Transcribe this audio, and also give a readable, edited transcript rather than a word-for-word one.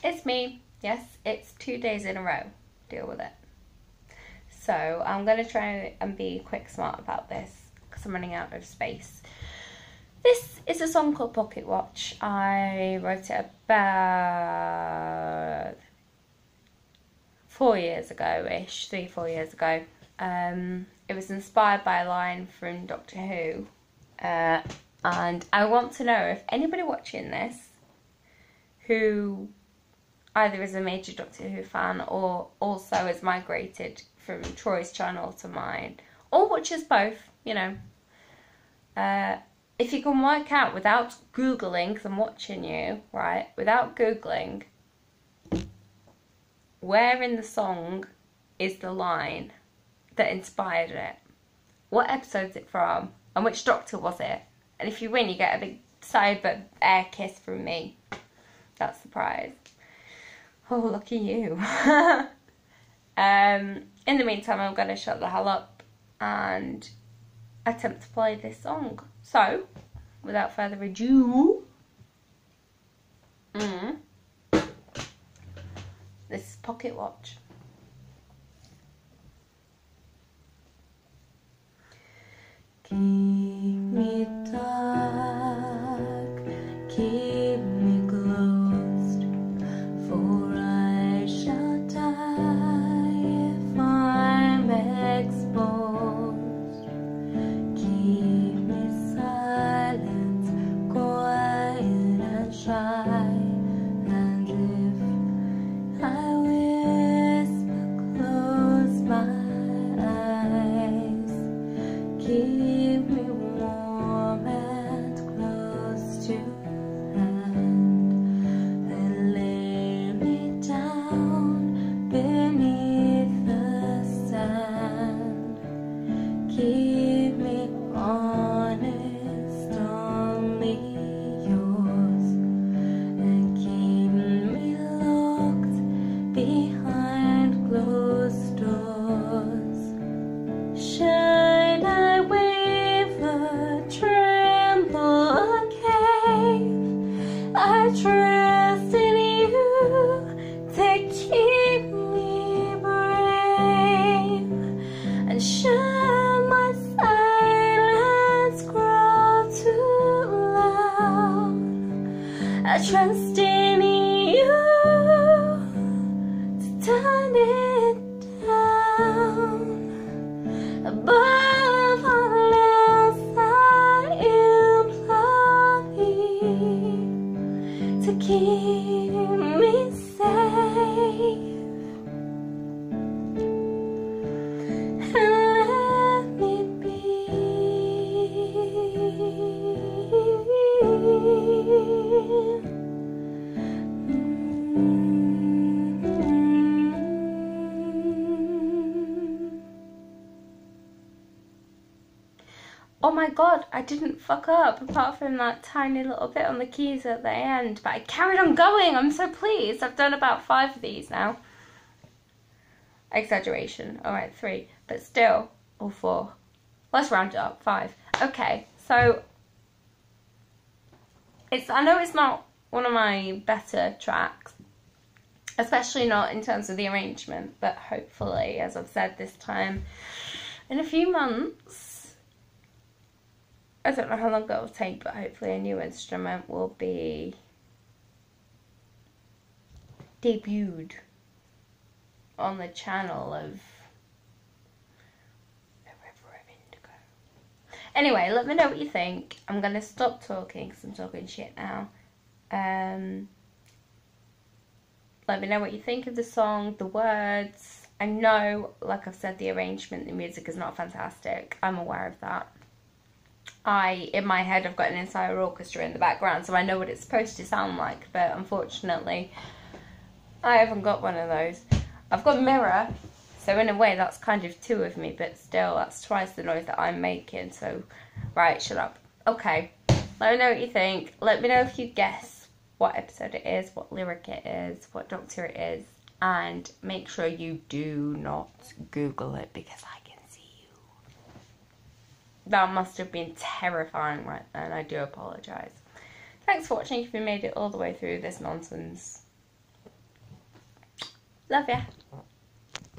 It's me. Yes, it's 2 days in a row. Deal with it. So I'm going to try and be quick smart about this because I'm running out of space. This is a song called Pocket Watch. I wrote it about 4 years ago-ish, 3-4 years ago. It was inspired by a line from Doctor Who. And I want to know if anybody watching this who either is a major Doctor Who fan or also has migrated from Troy's channel to mine, or watches both, you know, if you can work out without Googling, because I'm watching you, right, without Googling, where in the song is the line that inspired it, what episode's it from, and which Doctor was it? And if you win, you get a big cyber air kiss from me. That's the prize. Oh, lucky you. In the meantime, I'm going to shut the hell up and attempt to play this song. So, without further ado, this is Pocket Watch. Keep me dark, keep me closed, for I shall die if I'm exposed. Keep me silent, quiet and shy, and if I whisper, close my eyes. Keep me warm and close to hand, and lay me down beneath the sand. Keep me honest, only yours, and keep me locked behind closed doors. Should I waver, tremble, cave, I trust in you to keep me brave. And should my silence grow too loud, I trust in you to turn it down. Above all else, I implore thee to keep me safe and let me be. Oh my god, I didn't fuck up apart from that tiny little bit on the keys at the end, but I carried on going. I'm so pleased. I've done about 5 of these now. Exaggeration. Alright, 3, but still, or 4. Let's round it up, 5. Okay, so I know it's not one of my better tracks, especially not in terms of the arrangement, but hopefully, as I've said this time, in a few months, I don't know how long it will take, but hopefully a new instrument will be debuted on the channel of the River of Indigo. Anyway, let me know what you think. I'm going to stop talking because I'm talking shit now. Let me know what you think of the song, the words. I know, like I've said, the arrangement, the music is not fantastic. I'm aware of that. In my head, I've got an entire orchestra in the background, so I know what it's supposed to sound like, but unfortunately, I haven't got one of those. I've got a mirror, so in a way, that's kind of 2 of me, but still, that's twice the noise that I'm making, so, right, shut up. Okay, let me know what you think. Let me know if you guess what episode it is, what lyric it is, what Doctor it is, and make sure you do not Google it, because I can see you. That must have been terrifying right then. I do apologise. Thanks for watching if you made it all the way through this nonsense. Love ya.